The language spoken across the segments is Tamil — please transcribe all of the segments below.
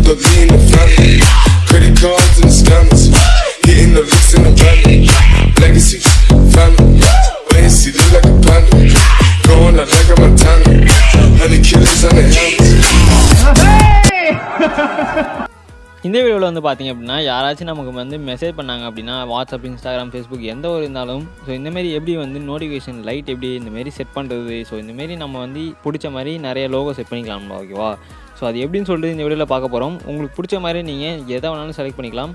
the lean and family. Credit cards and scammers. Hitting the licks in the van. Legacy, family. Wait and see, look like a panda. Going out like a Montana. Honey killers on the helmets. இந்த வீடியோவில் வந்து பார்த்திங்க அப்படின்னா யாராச்சும் நமக்கு வந்து மெசேஜ் பண்ணாங்க அப்படின்னா வாட்ஸ்அப், இன்ஸ்டாகிராம், ஃபேஸ்புக் எந்த ஒரு இருந்தாலும் ஸோ இந்தமாரி எப்படி வந்து நோட்டிஃபிகேஷன் லைட் எப்படி இந்தமாரி செட் பண்ணுறது, ஸோ இந்தமாரி நம்ம வந்து பிடிச்ச மாதிரி நிறைய லோகோ செட் பண்ணிக்கலாம் ஓகேவா. ஸோ அது எப்படின்னு சொல்லிட்டு இந்த வீடியோவில் பார்க்க போகிறோம். உங்களுக்கு பிடிச்ச மாதிரி நீங்கள் எதை வேணாலும் செலக்ட் பண்ணிக்கலாம்.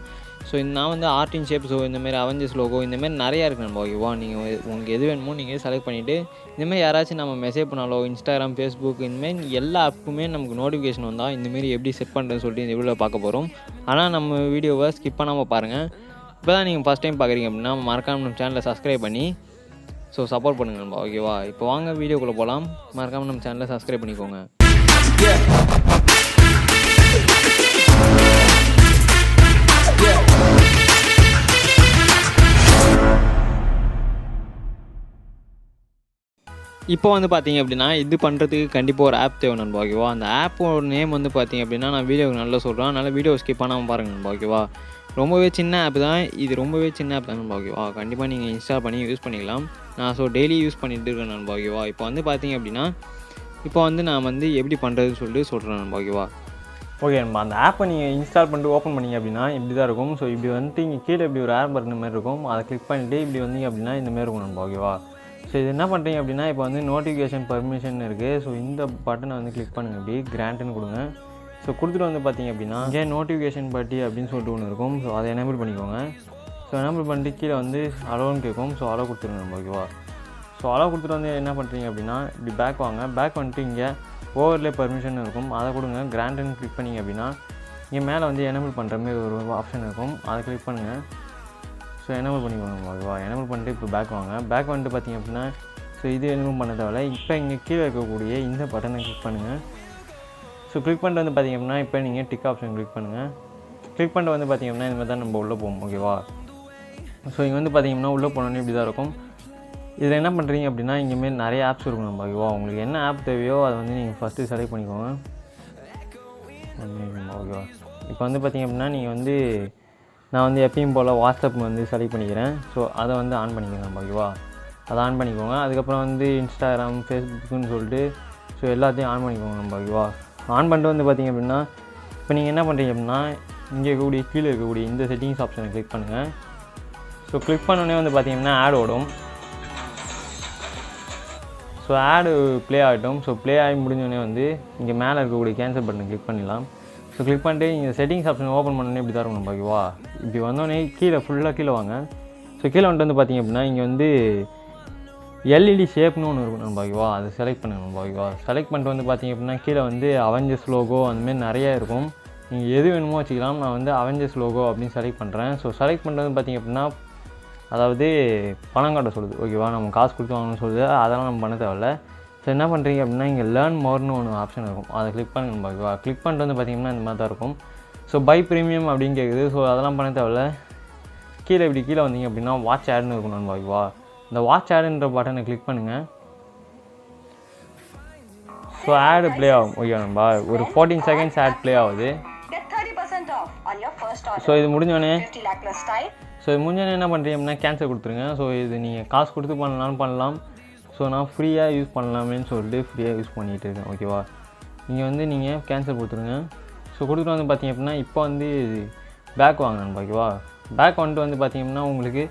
ஸோ நான் வந்து ஆர்ட் இன் ஷேப், ஸோ இந்தமாரி அவெஞ்சர்ஸ் லோகோ இந்தமாரி நிறையா இருக்குது நம்ம ஓகேவா. நீங்கள் உங்களுக்கு எது வேணுமோ நீங்கள் செலக்ட் பண்ணிவிட்டு இந்தமாரி யாராச்சும் நம்ம மெசேஜ் பண்ணாலோ இன்ஸ்டாகிராம், ஃபேஸ்புக் இந்தமாரி எல்லா ஆப்புக்குமே நமக்கு நோட்டிஃபிகேஷன் வந்தால் இந்தமாரி எப்படி செட் பண்ணுறதுன்னு சொல்லிட்டு இந்த வீடியோவில் பார்க்க போகிறோம். ஆனால் நம்ம வீடியோவை ஸ்கிப் பண்ணாமல் பாருங்கள். இப்போ தான் நீங்கள் ஃபஸ்ட் டைம் பார்க்குறீங்க அப்படின்னா மறக்காமல் நம்ம சேனலை சப்ஸ்கிரைப் பண்ணி ஸோ சப்போர்ட் பண்ணுங்கள் நம்ம ஓகேவா. இப்போ வாங்க வீடியோக்குள்ளே போகலாம். மறக்காமல் நம்ம சேனலை சப்ஸ்கிரைப் பண்ணிக்கோங்க. இப்போ வந்து பார்த்திங்க அப்படின்னா இது பண்ணுறதுக்கு கண்டிப்பாக ஒரு ஆப் தேவை நண்பா ஓகேவா. அந்த ஆப்போட நேம் வந்து பார்த்திங்க அப்படின்னா நான் வீடியோவுக்கு நல்லா சொல்கிறேன், அதனால் வீடியோ ஸ்கிப் பண்ணாமல் பாருங்கள் நண்பா ஓகேவா. ரொம்பவே சின்ன ஆப் தான் இது, ரொம்பவே சின்ன ஆப் தான் நண்பா ஓகேவா. கண்டிப்பாக நீங்கள் இன்ஸ்டால் பண்ணி யூஸ் பண்ணிக்கலாம். நான் ஸோ டெய்லி யூஸ் பண்ணிகிட்டு இருக்கேன் நண்பா ஓகேவா. இப்போ வந்து பார்த்திங்க அப்படின்னா இப்போ வந்து நான் வந்து எப்படி பண்ணுறதுன்னு சொல்லிட்டு சொல்கிறேன் நண்பா ஓகேவா. ஓகே நண்பா, அந்த ஆப்பை நீங்கள் இன்ஸ்டால் பண்ணிட்டு ஓப்பன் பண்ணிங்க அப்படின்னா இப்படி தான் இருக்கும். ஸோ இப்படி வந்துட்டு இங்கே கீழே இப்படி ஒரு ஆப் பட்டன் மாதிரி இருக்கும், அதை கிளிக் பண்ணிவிட்டு இப்படி வந்தீங்க அப்படின்னா இந்தமாரி இருக்கும் நண்பா ஓகேவா. ஸோ இது என்ன பண்ணுறீங்க அப்படின்னா இப்போ வந்து நோட்டிஃபிகேஷன் பர்மிஷன் இருக்குது. ஸோ இந்த பட்டனை வந்து கிளிக் பண்ணுங்கள், இப்படி கிராண்ட்டுன்னு கொடுங்க. ஸோ கொடுத்துட்டு வந்து பார்த்திங்க அப்படின்னா இங்கே நோட்டிஃபிகேஷன் பட்டி அப்படின்னு சொல்லிட்டு ஒன்று இருக்கும். ஸோ அதை எனேபிள் பண்ணிக்கோங்க. ஸோ எனேபிள் பண்ணிட்டு கீழே வந்து அலோன்னு கேட்கும். ஸோ அலோ கொடுத்துருங்க நம்ம ஓகேவா. ஸோ அலோ கொடுத்துட்டு வந்து என்ன பண்ணுறீங்க அப்படின்னா இப்படி பேக் வாங்க. பேக் வந்துட்டு இங்கே ஓவர்லே பர்மிஷன் இருக்கும், அதை கொடுங்க. கிராண்ட்டுன்னு கிளிக் பண்ணிங்க அப்படின்னா இங்கே மேலே வந்து எனேபிள் பண்ணுற மாதிரி ஒரு ஆப்ஷன் இருக்கும், அதை கிளிக் பண்ணுங்கள். ஸோ எனேபிள் பண்ணிக்கோங்க ஓகேவா. எனேபிள் பண்ணிட்டு இப்போ பேக் வாங்க. பேக் வந்துட்டு பார்த்திங்க அப்படின்னா ஸோ இது எனேபிள் பண்ண தேவையில்ல. இப்போ இங்கே கீழே இருக்கக்கூடிய இந்த பட்டனை கிளிக் பண்ணுங்கள். ஸோ கிளிக் பண்ணிட்டு வந்து பார்த்திங்க அப்படின்னா இப்போ நீங்கள் டிக் ஆப்ஷன் கிளிக் பண்ணுங்கள். கிளிக் பண்ணிட்டு வந்து பார்த்திங்க அப்படின்னா இந்த மாதிரி தான் நம்ம உள்ளே போவோம் ஓகேவா. ஸோ இங்கே வந்து பார்த்திங்கன்னா உள்ளே போனோன்னே இப்படி தான் இருக்கும். இதில் என்ன பண்ணுறீங்க அப்படின்னா இங்கேமாரி நிறைய ஆப்ஸ் இருக்கும் நம்ம ஓகேவா. உங்களுக்கு என்ன ஆப் தேவையோ அதை வந்து நீங்கள் ஃபஸ்ட்டு செலக்ட் பண்ணிக்கோங்க ஓகேவா. இப்போ வந்து பார்த்திங்க அப்படின்னா நீங்கள் வந்து நான் வந்து எப்பயும் போல் வாட்ஸ்அப் வந்து செலக்ட் பண்ணிக்கிறேன். ஸோ அதை வந்து ஆன் பண்ணிக்கிறேன் நம்ம ஓகேவா. அதை ஆன் பண்ணிக்கோங்க. அதுக்கப்புறம் வந்து இன்ஸ்டாகிராம், ஃபேஸ்புக்குன்னு சொல்லிட்டு ஸோ எல்லாத்தையும் ஆன் பண்ணிக்கோங்க நம்ம ஓகேவா. ஆன் பண்ணிட்டு வந்து பார்த்திங்க அப்படின்னா இப்போ நீங்கள் என்ன பண்ணுறீங்க அப்படின்னா இங்கே இருக்கக்கூடிய கீழே இருக்கக்கூடிய இந்த செட்டிங்ஸ் ஆப்ஷனை கிளிக் பண்ணுங்கள். ஸோ கிளிக் பண்ணோடனே வந்து பார்த்திங்கன்னா ஆட் ஓடும். ஸோ ஆடு ப்ளே ஆகட்டும். ஸோ ப்ளே ஆகி முடிஞ்சோடனே வந்து இங்கே மேலே இருக்கக்கூடிய கேன்சல் பட்டனை கிளிக் பண்ணிடலாம். ஸோ கிளிக் பண்ணிட்டு இங்கே செட்டிங்ஸ் ஆப்ஷன் ஓப்பன் பண்ணோன்னே இப்படி தான் இருக்கும் நம்ம ஓகேவா. இப்படி வந்தோடனே கீழே ஃபுல்லாக கீழே வாங்க. ஸோ கீழே வந்துட்டு வந்து பார்த்திங்க அப்படின்னா இங்கே வந்து எல்இடி ஷேப்னு ஒன்று இருக்கும் நம்ம ஓகேவா. அதை செலக்ட் பண்ணுங்க நம்ம ஓகேவா. செலக்ட் பண்ணிட்டு வந்து பார்த்திங்க அப்படின்னா கீழே வந்து அவெஞ்சர்ஸ் லோகோ அந்தமாரி நிறையா இருக்கும், நீங்கள் எது வேணுமோ வச்சுக்கலாம். நான் வந்து அவெஞ்சர்ஸ் லோகோ அப்படின்னு செலக்ட் பண்ணுறேன். ஸோ செலக்ட் பண்ணிட்டு வந்து பார்த்திங்க அப்படின்னா அதாவது பணம் காட்ட சொல்லுது ஓகேவா. நம்ம காசு கொடுத்து வாங்கணும்னு சொல்லுது, அதெல்லாம் நம்ம பண்ண தேவையில்ல. ஸோ என்ன பண்ணுறீங்க அப்படின்னா இங்கே லேர்ன் மோர்னு ஒன்று ஆப்ஷன் இருக்கும், அதை கிளிக் பண்ணுங்க ஓகேவா. கிளிக் பண்ணிட்டு வந்து பார்த்திங்கன்னா இந்த மாதிரி தான் இருக்கும். ஸோ பை ப்ரீமியம் அப்படின்னு கேட்குது. ஸோ அதெல்லாம் பண்ண தேவையில்ல. கீழே இப்படி கீழே வந்தீங்க அப்படின்னா வாட்ச் ஆடுன்னு இருக்கும் நம்ம ஓகேவா. இந்த வாட்ச் ஆடுன்ற பட்டனை கிளிக் பண்ணுங்கள். ஸோ ஆடு ப்ளே ஆகும் ஓகே நண்பா. ஒரு 14 செகண்ட்ஸ் ஆட் ப்ளே ஆகுது. ஸோ இது முடிஞ்சோடனே என்ன பண்ணுறீங்க அப்படின்னா கேன்சல் கொடுத்துருங்க. ஸோ இது நீங்கள் காசு கொடுத்து பண்ணலாம்னு பண்ணலாம். ஸோ நான் ஃப்ரீயாக யூஸ் பண்ணலாமேன்னு சொல்லிட்டு ஃப்ரீயாக யூஸ் பண்ணிகிட்டு இருக்கேன் ஓகேவா. நீங்கள் வந்து நீங்கள் கேன்சல் கொடுத்துருங்க. ஸோ கொடுத்துட்டு வந்து பார்த்திங்க அப்படின்னா இப்போ வந்து பேக் வாங்கினேன் ஓகேவா. பேக் வந்துட்டு வந்து பார்த்திங்க அப்படின்னா உங்களுக்கு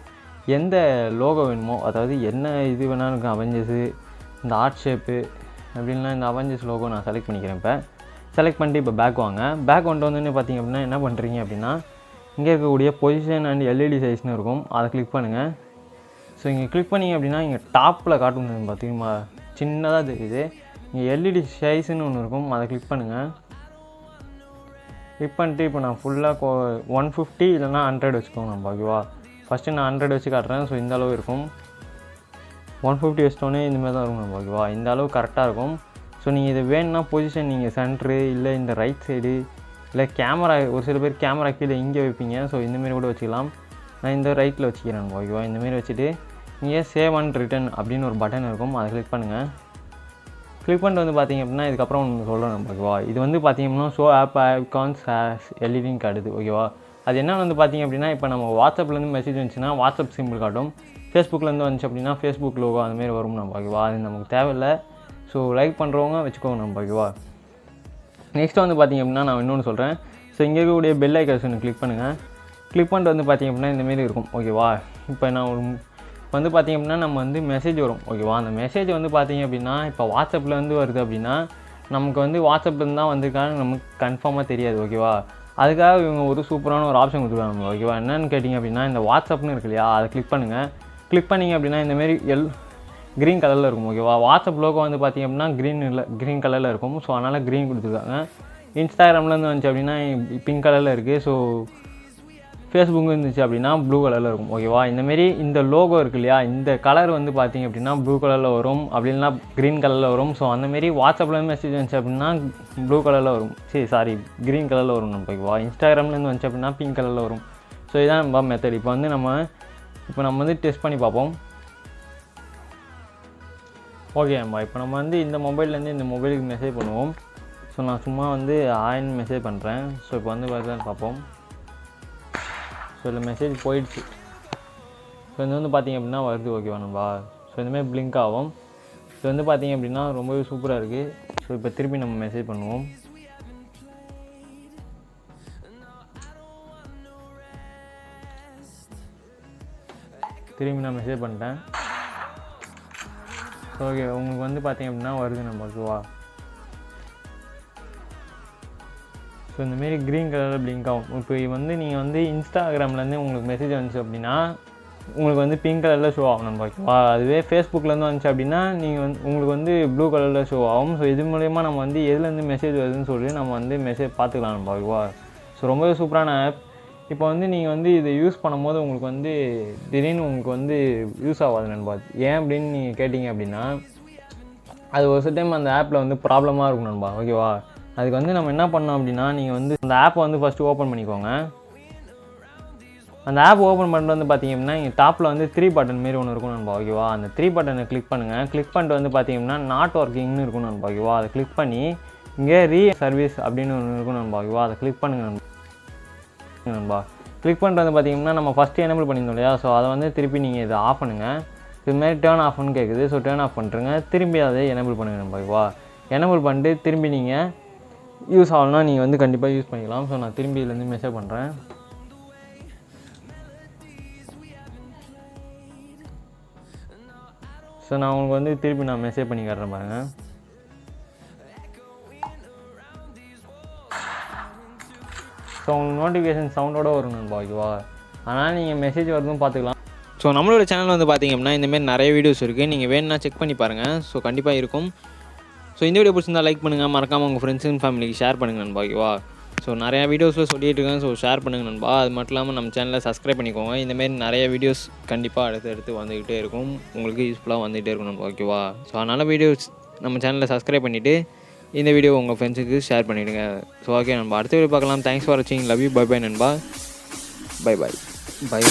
எந்த லோகோ வேணுமோ, அதாவது என்ன இது வேணாலும் இருக்கும், அவெஞ்சர்ஸு, இந்த ஆர்ட் ஷேப்பு அப்படின்லாம் இந்த அவெஞ்சர்ஸ் லோகோ நான் செலக்ட் பண்ணிக்கிறேன். இப்போ செலக்ட் பண்ணிட்டு இப்போ பேக் வாங்க. பேக் வந்துட்டு வந்து பார்த்திங்க அப்படின்னா என்ன பண்ணுறீங்க அப்படின்னா இங்கே இருக்கக்கூடிய பொசிஷன் அண்ட் எல்இடி சைஸ்னு இருக்கும், அதை கிளிக் பண்ணுங்கள். ஸோ இங்கே கிளிக் பண்ணிங்க அப்படின்னா இங்கே டாப்பில் காட்டும் பார்த்திங்கம்மா, சின்னதாக தெரியுது. இங்கே எல்இடி சைஸ்ன்னு ஒன்று இருக்கும், அதை கிளிக் பண்ணுங்கள். கிளிக் பண்ணிட்டு இப்போ நான் ஃபுல்லாக 150 இல்லைனா 100 வச்சுக்கோங்க நம்ம ஓகேவா. ஃபஸ்ட்டு நான் 100 வச்சு காட்டுறேன். ஸோ இந்த அளவு இருக்கும். 150 வச்சிட்டோன்னே இந்தமாதிரி தான் இருக்கும் நம்ம ஓகேவா. இந்த அளவு கரெக்டாக இருக்கும். ஸோ நீங்கள் இது வேணும்னா பொசிஷன் நீங்கள் சென்ட்ரு இல்லை இந்த ரைட் சைடு இல்லை கேமரா, ஒரு சில பேர் கேமரா கீழே இங்கே வைப்பீங்க. ஸோ இந்தமாரி கூட வச்சுக்கலாம். நான் இந்த ரைட்டில் வச்சுக்கிறேன் ஓகேவா. இந்தமாரி வச்சுட்டு இங்கே சேவ் அண்ட் ரிட்டன் அப்படின்னு ஒரு பட்டன் இருக்கும், அதை கிளிக் பண்ணுங்கள். கிளிக் பண்ணிட்டு வந்து பார்த்திங்க அப்படின்னா இதுக்கப்புறம் ஒன்று சொல்கிறேன் நம்ம ஓகேவா. இது வந்து பார்த்திங்கன்னா ஷோ ஆப் ஐகான்ஸ் எல்இடின்னு காட்டுது ஓகேவா. அது என்னென்னு வந்து பார்த்திங்க அப்படின்னா இப்போ நம்ம வாட்ஸ்அப்லேருந்து மெசேஜ் வந்துச்சுன்னா வாட்ஸ்அப் சிம்பிள் காட்டும், ஃபேஸ்புக்லேருந்து வந்துச்சு அப்படின்னா ஃபேஸ்புக் லோகோ அதுமாரி வரும் நம்ம ஓகேவா. அது நமக்கு தேவையில்லை. ஸோ லைக் பண்ணுறவங்க வச்சுக்கோங்க நம்ம ஓகேவா. நெக்ஸ்ட்டு வந்து பார்த்திங்க அப்படின்னா நான் இன்னொன்று சொல்கிறேன். ஸோ இங்கே இருக்கக்கூடிய பெல் ஐக்கான் கிளிக் பண்ணுங்கள். கிளிக் பண்ணிட்டு வந்து பார்த்திங்க அப்படின்னா இந்தமாரி இருக்கும் ஓகேவா. இப்போ நான் ஒரு வந்து பார்த்திங்க அப்படின்னா நம்ம வந்து மெசேஜ் வரும் ஓகேவா. அந்த மெசேஜ் வந்து பார்த்திங்க அப்படின்னா இப்போ வாட்ஸ்அப்லேருந்து வருது அப்படின்னா நமக்கு வந்து வாட்ஸ்அப்லேருந்து தான் வந்திருக்கான்னு நமக்கு கன்ஃபார்மாக தெரியாது ஓகேவா. அதுக்காக இவங்க ஒரு சூப்பரான ஒரு ஆப்ஷன் கொடுத்துருக்காங்க ஓகேவா. என்னென்னு கேட்டிங்க அப்படின்னா இந்த வாட்ஸ்அப்னு இருக்கு இல்லையா, அதை கிளிக் பண்ணுங்கள். கிளிக் பண்ணிங்க அப்படின்னா இந்தமாரி க்ரீன் கலரில் இருக்கும் ஓகேவா. வாட்ஸ்அப் லோகோ வந்து பார்த்திங்க அப்படின்னா க்ரீன் கலரில் இருக்கும். ஸோ அதனால் க்ரீன் கொடுத்துருக்காங்க. இன்ஸ்டாகிராம்லேருந்து வந்துச்சு அப்படின்னா பிங்க் கலரில் இருக்குது. ஸோ ஃபேஸ்புக்கு இருந்துச்சு அப்படின்னா ப்ளூ கலரில் இருக்கும் ஓகேவா. இந்தமாரி இந்த லோகோ இருக்கு இல்லையா, இந்த கலர் வந்து பார்த்திங்க அப்படின்னா ப்ளூ கலரில் வரும், அப்படி இல்லைனா க்ரீன் கலரில் வரும். ஸோ அந்தமாரி வாட்ஸ்அப்லேருந்து மெசேஜ் வந்துச்சு அப்படின்னா ப்ளூ கலரில் வரும், சாரி க்ரீன் கலரில் வரும் நம்ம ஓகேவா. இன்ஸ்டாகிராம்லேருந்து வந்துச்சு அப்படின்னா பிங்க் கலரில் வரும். ஸோ இதான் நம்ம மெத்தட். இப்போ நம்ம வந்து டெஸ்ட் பண்ணி பார்ப்போம் ஓகே. இப்போ நம்ம வந்து இந்த மொபைல்லேருந்து இந்த மொபைலுக்கு மெசேஜ் பண்ணுவோம். ஸோ நான் சும்மா வந்து ஆயின்னு மெசேஜ் பண்ணுறேன். ஸோ இப்போ வந்து வருதான்னு பார்ப்போம். ஸோ இதில் மெசேஜ் போயிடுச்சு. ஸோ இது வந்து பார்த்திங்க அப்படின்னா வருது ஓகேவா நண்பா. ஸோ இந்தமாதிரி பிளிங்க் ஆகும். இது வந்து பார்த்திங்க அப்படின்னா ரொம்பவே சூப்பராக இருக்குது. ஸோ இப்போ திருப்பி நம்ம மெசேஜ் பண்ணுவோம். திரும்பி நான் மெசேஜ் பண்ணிட்டேன். ஓகே உங்களுக்கு வந்து பார்த்திங்க அப்படின்னா வருது நம்ம ஓகேவா. ஸோ இந்தமாரி க்ரீன் கலரில் பிளிங்க் ஆகும். இப்போ வந்து நீங்கள் வந்து இன்ஸ்டாகிராம்லேருந்து உங்களுக்கு மெசேஜ் வந்துச்சு அப்படின்னா உங்களுக்கு வந்து பிங்க் கலரில் ஷோ ஆகும் நம்ம ஓகேவா. அதுவே ஃபேஸ்புக்லேருந்து வந்துச்சு அப்படின்னா நீங்கள் வந்து உங்களுக்கு வந்து ப்ளூ கலரில் ஷோ ஆகும். ஸோ இது மூலயமா நம்ம வந்து எதுலேருந்து மெசேஜ் வருதுன்னு சொல்லி நம்ம வந்து மெசேஜ் பார்த்துக்கலாம் நம்ம ஓகேவா. ஸோ ரொம்பவே சூப்பரான ஆப். இப்போ வந்து நீங்கள் வந்து இதை யூஸ் பண்ணும்போது உங்களுக்கு வந்து திடீர்னு உங்களுக்கு வந்து யூஸ் ஆகாது நண்பா. ஏன் அப்படின்னு நீங்கள் கேட்டிங்க அப்படின்னா அது ஒரு சில டைம் அந்த ஆப்பில் வந்து ப்ராப்ளமாக இருக்கும் நண்பா ஓகேவா. அதுக்கு வந்து நம்ம என்ன பண்ணோம் அப்படின்னா நீங்கள் வந்து அந்த ஆப்பை வந்து ஃபஸ்ட்டு ஓப்பன் பண்ணிக்கோங்க. அந்த ஆப் ஓப்பன் பண்ணிட்டு வந்து பார்த்திங்க அப்படின்னா இங்கே டாப்பில் வந்து 3 பட்டன் மாரி ஒன்று இருக்கும் நண்பா ஓகேவா. அந்த 3 பட்டனை கிளிக் பண்ணுங்கள். கிளிக் பண்ணிட்டு வந்து பார்த்திங்க அப்படின்னா நாட் ஒர்க்கிங்னு இருக்கும் நண்பா ஓகேவா. அதை கிளிக் பண்ணி இங்கே சர்வீஸ் அப்படின்னு ஒன்று இருக்கும் நண்பா ஓகேவா. அதை கிளிக் பண்ணுங்கள் நண்பா. கிளிக் பண்ணிட்டு வந்து பார்த்திங்கன்னா நம்ம ஃபஸ்ட்டு எனேபிள் பண்ணியிருந்தோம் இல்லையா. ஸோ அதை வந்து திருப்பி நீங்கள் இதை ஆஃப் பண்ணுங்கள். இதுமாதிரி டேர்ன் ஆஃப்னு கேட்குது. ஸோ டேர்ன் ஆஃப் பண்ணுறங்க. திரும்பி அதை எனேபிள் பண்ணுங்கள் நண்பா ஓகேவா. எனேபிள் பண்ணிட்டு திரும்பி நீங்கள் யூஸ் ஆகலன்னா நீங்கள் வந்து கண்டிப்பாக யூஸ் பண்ணிக்கலாம். ஸோ நான் திரும்பி இதுலேருந்து மெசேஜ் பண்ணுறேன். ஸோ நான் உங்களுக்கு வந்து திருப்பி நான் மெசேஜ் பண்ணி காட்டுறேன் பாருங்கள். ஸோ உங்களுக்கு நோட்டிஃபிகேஷன் சவுண்டோட வரும் நண்பா ஓகேவா. ஆனால் நீங்கள் மெசேஜ் வரதும் பார்த்துக்கலாம். ஸோ நம்மளோட சேனல் வந்து பார்த்திங்க அப்படின்னா இந்தமாரி நிறைய வீடியோஸ் இருக்குது. நீங்கள் வேணும்னா செக் பண்ணி பாருங்கள். ஸோ கண்டிப்பாக இருக்கும். ஸோ இந்த வீடியோ பிடிச்சிருந்தா லைக் பண்ணுங்கள். மறக்காமல் உங்கள் ஃப்ரெண்ட்ஸ் அண்ட் ஃபேமிலிக்கு ஷேர் பண்ணுங்கள் நண்பா ஓகேவா. ஸோ நிறையா வீடியோஸில் சொல்லிட்டு இருக்கேன். ஸோ ஷேர் பண்ணுங்கள் நண்பா. அது மட்டும் இல்லாமல் நம்ம சேனலை சப்ஸ்கிரைப் பண்ணிக்கோங்க. இந்தமாரி நிறைய வீடியோஸ் கண்டிப்பாக அடுத்து வந்துக்கிட்டே இருக்கும். உங்களுக்கு யூஸ்ஃபுல்லாக வந்துகிட்டே இருக்கும் நண்பா ஓகேவா. ஸோ அதனால் வீடியோஸ் நம்ம சேனலில் சப்ஸ்கிரைப் பண்ணிவிட்டு இந்த வீடியோ உங்கள் ஃப்ரெண்ட்ஸுக்கு ஷேர் பண்ணிவிடுங்க. ஸோ ஓகே நண்பா, அடுத்த வீடியோ பார்க்கலாம். தேங்க்ஸ் ஃபார் வாட்சிங். Love you. பை பை நண்பா. பை.